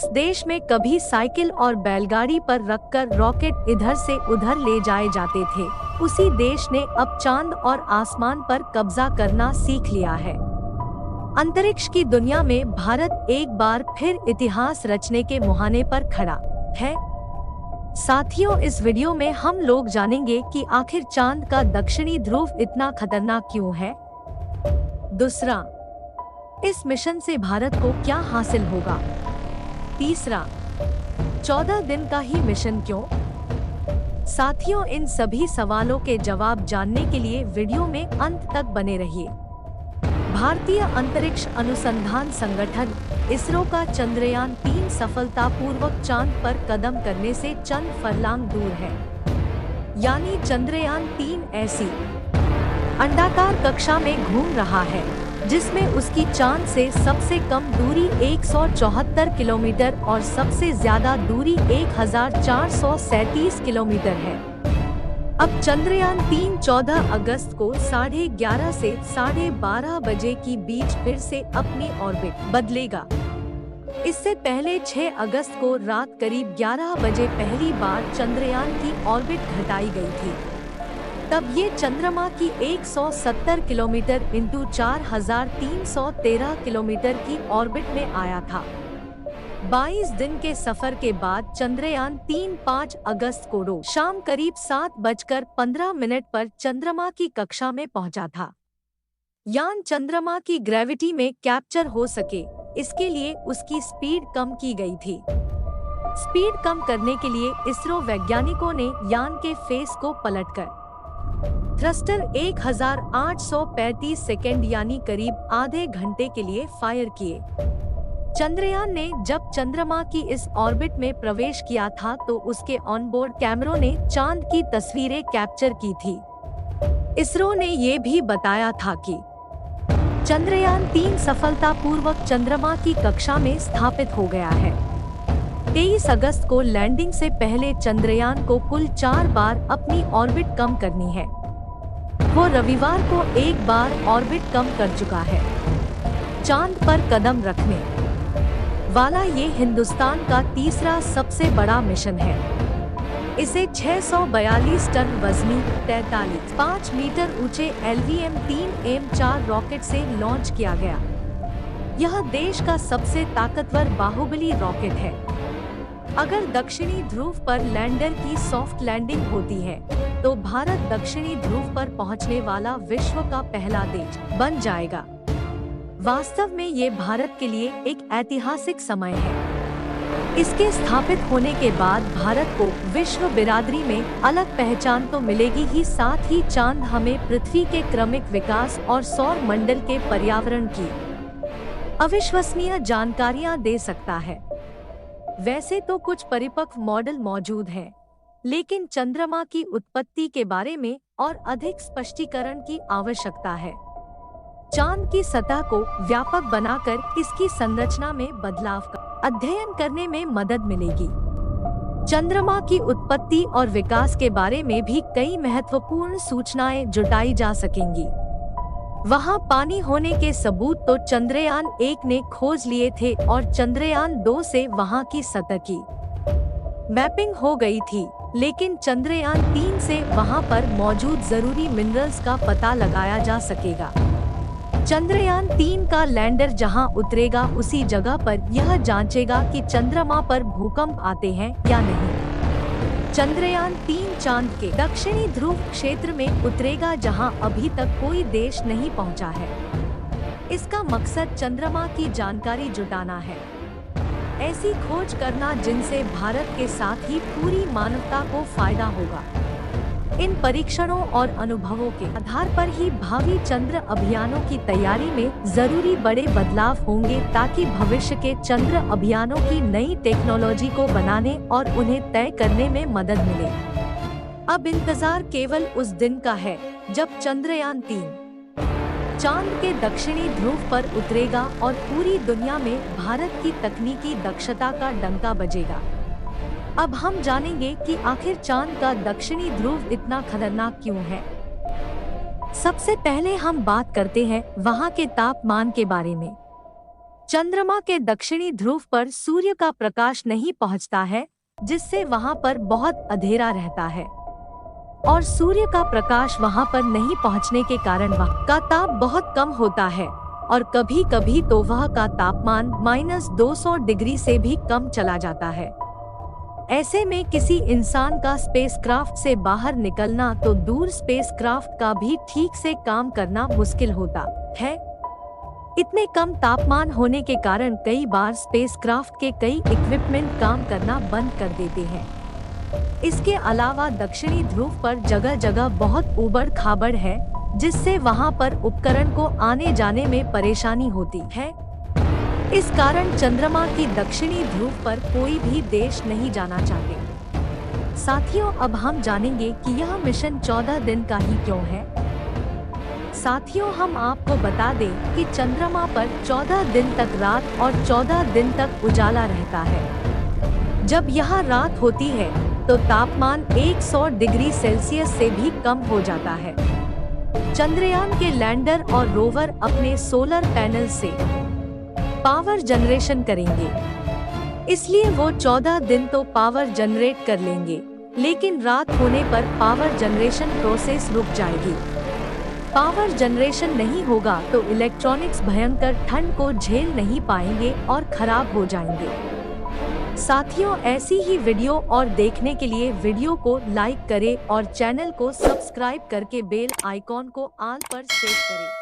जिस देश में कभी साइकिल और बैलगाड़ी पर रखकर रॉकेट इधर से उधर ले जाए जाते थे, उसी देश ने अब चांद और आसमान पर कब्जा करना सीख लिया है। अंतरिक्ष की दुनिया में भारत एक बार फिर इतिहास रचने के मुहाने पर खड़ा है। साथियों, इस वीडियो में हम लोग जानेंगे कि आखिर चांद का दक्षिणी ध्रुव इतना खतरनाक क्यों है। दूसरा, इस मिशन से भारत को क्या हासिल होगा। तीसरा, 14 दिन का ही मिशन क्यों। साथियों, इन सभी सवालों के जवाब जानने के लिए वीडियो में अंत तक बने रहिए। भारतीय अंतरिक्ष अनुसंधान संगठन इसरो का चंद्रयान 3 सफलतापूर्वक चांद पर कदम करने से चंद फरलांग दूर है। यानी चंद्रयान 3 ऐसी अंडाकार कक्षा में घूम रहा है जिसमें उसकी चांद से सबसे कम दूरी 174 किलोमीटर और सबसे ज्यादा दूरी 1437 किलोमीटर है। अब चंद्रयान 3 14 अगस्त को 11:30 से 12:30 बजे की बीच फिर से अपनी ऑर्बिट बदलेगा। इससे पहले 6 अगस्त को रात करीब 11 बजे पहली बार चंद्रयान की ऑर्बिट घटाई गई थी। तब ये चंद्रमा की 170 किलोमीटर इंटू 4313 किलोमीटर की ऑर्बिट में आया था। 22 दिन के सफर के बाद चंद्रयान 3 5 अगस्त को रोज शाम करीब 7:15 पर चंद्रमा की कक्षा में पहुंचा था। यान चंद्रमा की ग्रेविटी में कैप्चर हो सके, इसके लिए उसकी स्पीड कम की गई थी। स्पीड कम करने के लिए इसरो वैज्ञानिकों ने यान के फेस को पलटकर थ्रस्टर 1835 सेकेंड यानी करीब आधे घंटे के लिए फायर किए। चंद्रयान ने जब चंद्रमा की इस ऑर्बिट में प्रवेश किया था तो उसके ऑनबोर्ड कैमरों ने चांद की तस्वीरें कैप्चर की थी। इसरो ने ये भी बताया था कि चंद्रयान 3 सफलतापूर्वक चंद्रमा की कक्षा में स्थापित हो गया है। 23 अगस्त को लैंडिंग से पहले चंद्रयान को कुल 4 बार अपनी ऑर्बिट कम करनी है। वो रविवार को एक बार ऑर्बिट कम कर चुका है। चांद पर कदम रखने वाला ये हिंदुस्तान का तीसरा सबसे बड़ा मिशन है। इसे 642 टन वजनी 5 मीटर ऊंचे LVM-3M4 रॉकेट से लॉन्च किया गया। यह देश का सबसे ताकतवर बाहुबली रॉकेट है। अगर दक्षिणी ध्रुव पर लैंडर की सॉफ्ट लैंडिंग होती है तो भारत दक्षिणी ध्रुव पर पहुंचने वाला विश्व का पहला देश बन जाएगा। वास्तव में ये भारत के लिए एक ऐतिहासिक समय है। इसके स्थापित होने के बाद भारत को विश्व बिरादरी में अलग पहचान तो मिलेगी ही, साथ ही चांद हमें पृथ्वी के क्रमिक विकास और सौर मंडल के पर्यावरण की अविश्वसनीय जानकारियां दे सकता है। वैसे तो कुछ परिपक्व मॉडल मौजूद हैं, लेकिन चंद्रमा की उत्पत्ति के बारे में और अधिक स्पष्टीकरण की आवश्यकता है। चांद की सतह को व्यापक बनाकर इसकी संरचना में बदलाव का अध्ययन करने में मदद मिलेगी। चंद्रमा की उत्पत्ति और विकास के बारे में भी कई महत्वपूर्ण सूचनाएं जुटाई जा सकेंगी। वहां पानी होने के सबूत तो चंद्रयान 1 ने खोज लिए थे और चंद्रयान 2 से वहां की सतह की मैपिंग हो गई थी, लेकिन चंद्रयान 3 से वहां पर मौजूद जरूरी मिनरल्स का पता लगाया जा सकेगा। चंद्रयान 3 का लैंडर जहां उतरेगा उसी जगह पर यह जांचेगा कि चंद्रमा पर भूकंप आते हैं या नहीं। चंद्रयान 3 चांद के दक्षिणी ध्रुव क्षेत्र में उतरेगा जहां अभी तक कोई देश नहीं पहुंचा है। इसका मकसद चंद्रमा की जानकारी जुटाना है, ऐसी खोज करना जिनसे भारत के साथ ही पूरी मानवता को फायदा होगा। इन परीक्षणों और अनुभवों के आधार पर ही भावी चंद्र अभियानों की तैयारी में जरूरी बड़े बदलाव होंगे, ताकि भविष्य के चंद्र अभियानों की नई टेक्नोलॉजी को बनाने और उन्हें तय करने में मदद मिले। अब इंतजार केवल उस दिन का है जब चंद्रयान 3 चांद के दक्षिणी ध्रुव पर उतरेगा और पूरी दुनिया में भारत की तकनीकी दक्षता का डंका बजेगा। अब हम जानेंगे कि आखिर चांद का दक्षिणी ध्रुव इतना खतरनाक क्यों है। सबसे पहले हम बात करते हैं वहां के तापमान के बारे में। चंद्रमा के दक्षिणी ध्रुव पर सूर्य का प्रकाश नहीं पहुंचता है, जिससे वहां पर बहुत अंधेरा रहता है और सूर्य का प्रकाश वहां पर नहीं पहुंचने के कारण वहां का ताप बहुत कम होता है और कभी कभी तो वह का तापमान -200 डिग्री से भी कम चला जाता है। ऐसे में किसी इंसान का स्पेसक्राफ्ट से बाहर निकलना तो दूर स्पेसक्राफ्ट का भी ठीक से काम करना मुश्किल होता है। इतने कम तापमान होने के कारण कई बार स्पेसक्राफ्ट के कई इक्विपमेंट काम करना बंद कर देते हैं। इसके अलावा दक्षिणी ध्रुव पर जगह जगह बहुत ऊबड़ खाबड़ है, जिससे वहां पर उपकरण को आने जाने में परेशानी होती है। इस कारण चंद्रमा की दक्षिणी ध्रुव पर कोई भी देश नहीं जाना चाहते। साथियों, अब हम जानेंगे कि यह मिशन 14 दिन का ही क्यों है। साथियों, हम आपको बता दें कि चंद्रमा पर 14 दिन तक रात और 14 दिन तक उजाला रहता है। जब यहाँ रात होती है तो तापमान 100 डिग्री सेल्सियस से भी कम हो जाता है। चंद्रयान के लैंडर और रोवर अपने सोलर पैनल से पावर जनरेशन करेंगे, इसलिए वो 14 दिन तो पावर जनरेट कर लेंगे, लेकिन रात होने पर पावर जनरेशन प्रोसेस रुक जाएगी। पावर जनरेशन नहीं होगा तो इलेक्ट्रॉनिक्स भयंकर ठंड को झेल नहीं पाएंगे और खराब हो जाएंगे। साथियों, ऐसी ही वीडियो और देखने के लिए वीडियो को लाइक करें और चैनल को सब्सक्राइब करके बेल आइकॉन को ऑल पर सेट करें।